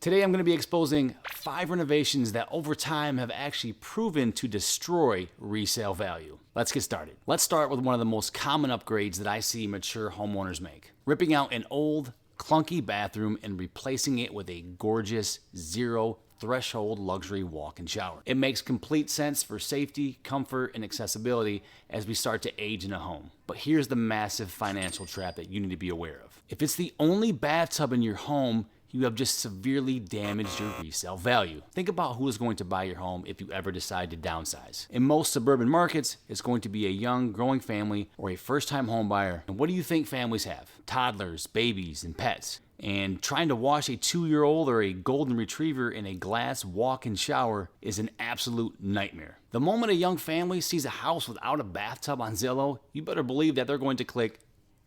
Today I'm going to be exposing 5 renovations that over time have actually proven to destroy resale value. Let's get started. Let's start with one of the most common upgrades that I see mature homeowners make. Ripping out an old, clunky bathroom and replacing it with a gorgeous, zero threshold luxury walk-in shower. It makes complete sense for safety, comfort, and accessibility as we start to age in a home. But here's the massive financial trap that you need to be aware of. If it's the only bathtub in your home, you have just severely damaged your resale value. Think about who is going to buy your home if you ever decide to downsize. In most suburban markets, it's going to be a young, growing family or a first-time home buyer. And what do you think families have? Toddlers, babies, and pets. And trying to wash a 2-year-old or a golden retriever in a glass walk-in shower is an absolute nightmare. The moment a young family sees a house without a bathtub on Zillow, you better believe that they're going to click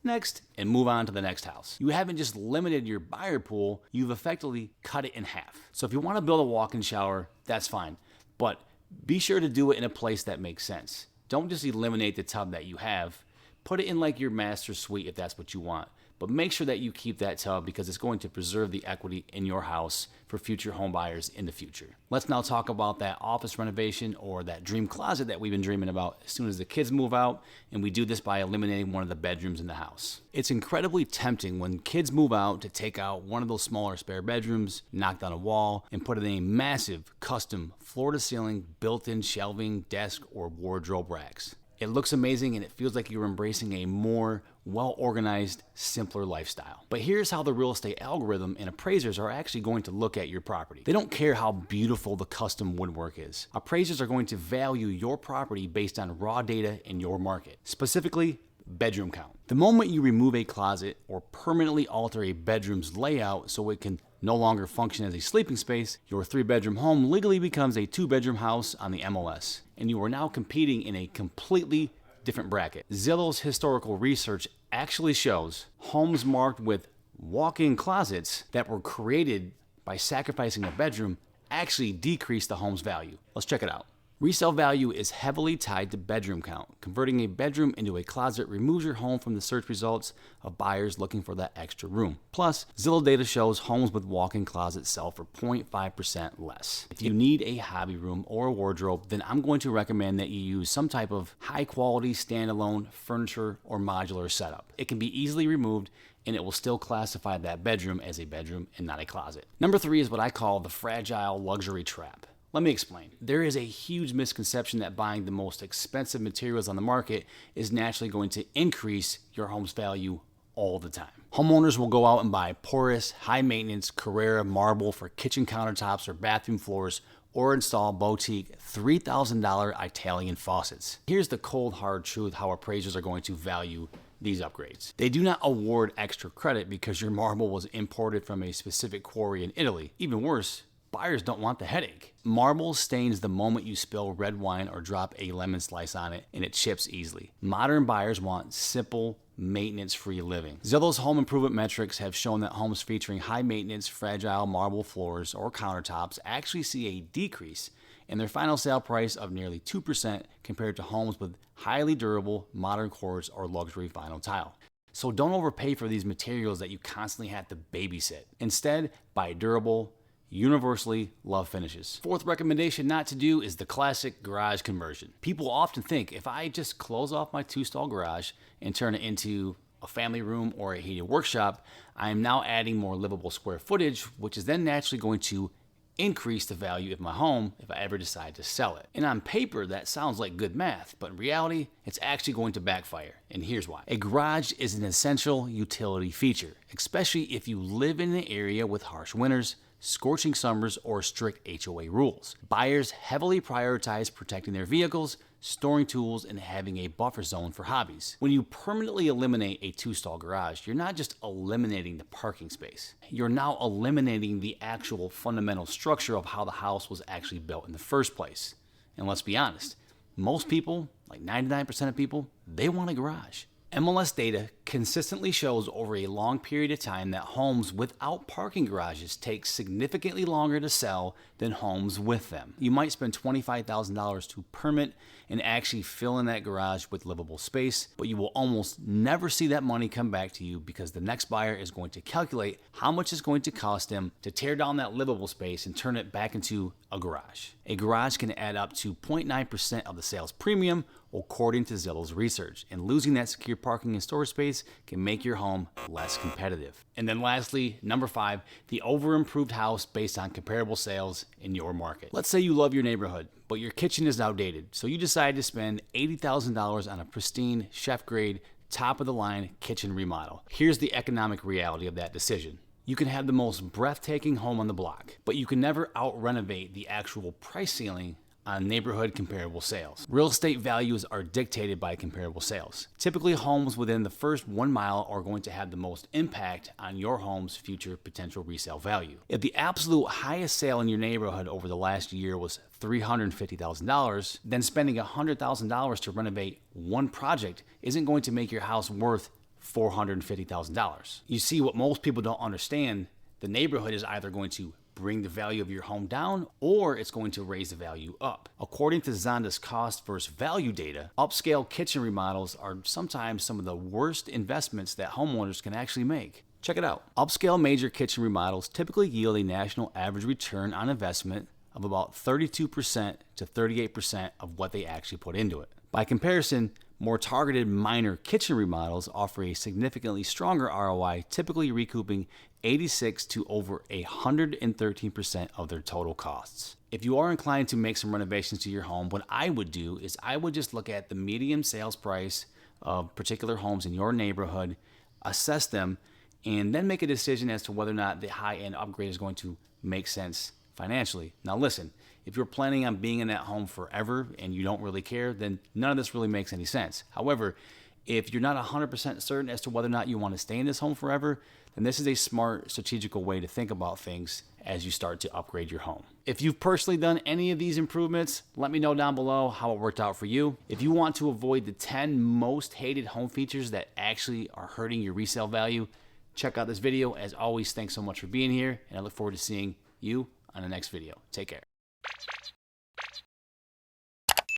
next and move on to the next house. You haven't just limited your buyer pool, you've effectively cut it in half. So if you want to build a walk-in shower, that's fine, but be sure to do it in a place that makes sense. Don't just eliminate the tub that you have. Put it in like your master suite if that's what you want. But make sure that you keep that tub because it's going to preserve the equity in your house for future home buyers in the future. Let's now talk about that office renovation or that dream closet that we've been dreaming about as soon as the kids move out, and we do this by eliminating one of the bedrooms in the house. It's incredibly tempting when kids move out to take out one of those smaller spare bedrooms, knock down a wall, and put in a massive custom floor-to-ceiling built-in shelving, desk, or wardrobe racks. It looks amazing and it feels like you're embracing a more well-organized, simpler lifestyle. But here's how the real estate algorithm and appraisers are actually going to look at your property. They don't care how beautiful the custom woodwork is. Appraisers are going to value your property based on raw data in your market, specifically bedroom count. The moment you remove a closet or permanently alter a bedroom's layout so it can no longer function as a sleeping space, your 3-bedroom home legally becomes a 2-bedroom house on the MLS, and you are now competing in a completely different bracket. Zillow's historical research actually shows homes marked with walk-in closets that were created by sacrificing a bedroom actually decrease the home's value. Let's check it out. Resale value is heavily tied to bedroom count. Converting a bedroom into a closet removes your home from the search results of buyers looking for that extra room. Plus, Zillow data shows homes with walk-in closets sell for 0.5% less. If you need a hobby room or a wardrobe, then I'm going to recommend that you use some type of high-quality standalone furniture or modular setup. It can be easily removed and it will still classify that bedroom as a bedroom and not a closet. Number 3 is what I call the fragile luxury trap. Let me explain. There is a huge misconception that buying the most expensive materials on the market is naturally going to increase your home's value all the time. Homeowners will go out and buy porous, high-maintenance Carrara marble for kitchen countertops or bathroom floors, or install boutique $3,000 Italian faucets. Here's the cold hard truth how appraisers are going to value these upgrades. They do not award extra credit because your marble was imported from a specific quarry in Italy. Even worse, buyers don't want the headache. Marble stains the moment you spill red wine or drop a lemon slice on it, and it chips easily. Modern buyers want simple, maintenance-free living. Zillow's home improvement metrics have shown that homes featuring high-maintenance, fragile marble floors or countertops actually see a decrease in their final sale price of nearly 2% compared to homes with highly durable, modern quartz or luxury vinyl tile. So don't overpay for these materials that you constantly have to babysit. Instead, buy durable, universally loved finishes. 4th recommendation not to do is the classic garage conversion. People often think if I just close off my 2-stall garage and turn it into a family room or a heated workshop, I am now adding more livable square footage, which is then naturally going to increase the value of my home if I ever decide to sell it. And on paper, that sounds like good math, but in reality, it's actually going to backfire. And here's why. A garage is an essential utility feature, especially if you live in an area with harsh winters, scorching summers, or strict HOA rules. Buyers heavily prioritize protecting their vehicles, storing tools, and having a buffer zone for hobbies. When you permanently eliminate a 2-stall garage, you're not just eliminating the parking space. You're now eliminating the actual fundamental structure of how the house was actually built in the first place. And let's be honest, most people, like 99% of people, they want a garage. MLS data consistently shows over a long period of time that homes without parking garages take significantly longer to sell than homes with them. You might spend $25,000 to permit and actually fill in that garage with livable space, but you will almost never see that money come back to you because the next buyer is going to calculate how much it's going to cost them to tear down that livable space and turn it back into a garage. A garage can add up to 0.9% of the sales premium, according to Zillow's research, and losing that secure parking and storage space can make your home less competitive. And then lastly, number 5, the over-improved house based on comparable sales in your market. Let's say you love your neighborhood, but your kitchen is outdated, so you decide to spend $80,000 on a pristine, chef-grade, top-of-the-line kitchen remodel. Here's the economic reality of that decision. You can have the most breathtaking home on the block, but you can never out-renovate the actual price ceiling on neighborhood comparable sales. Real estate values are dictated by comparable sales. Typically, homes within the first 1 mile are going to have the most impact on your home's future potential resale value. If the absolute highest sale in your neighborhood over the last year was $350,000, then spending $100,000 to renovate one project isn't going to make your house worth $450,000. You see, what most people don't understand, the neighborhood is either going to bring the value of your home down or it's going to raise the value up. According to Zonda's cost versus value data, upscale kitchen remodels are sometimes some of the worst investments that homeowners can actually make. Check it out. Upscale major kitchen remodels typically yield a national average return on investment of about 32% to 38% of what they actually put into it. By comparison, more targeted minor kitchen remodels offer a significantly stronger ROI, typically recouping 86 to over 113% of their total costs. If you are inclined to make some renovations to your home, what I would do is I would just look at the median sales price of particular homes in your neighborhood, assess them, and then make a decision as to whether or not the high-end upgrade is going to make sense financially. Now listen, if you're planning on being in that home forever and you don't really care, then none of this really makes any sense. However, if you're not 100% certain as to whether or not you want to stay in this home forever, then this is a smart, strategical way to think about things as you start to upgrade your home. If you've personally done any of these improvements, let me know down below how it worked out for you. If you want to avoid the 10 most hated home features that actually are hurting your resale value, check out this video. As always, thanks so much for being here, and I look forward to seeing you on the next video. Take care.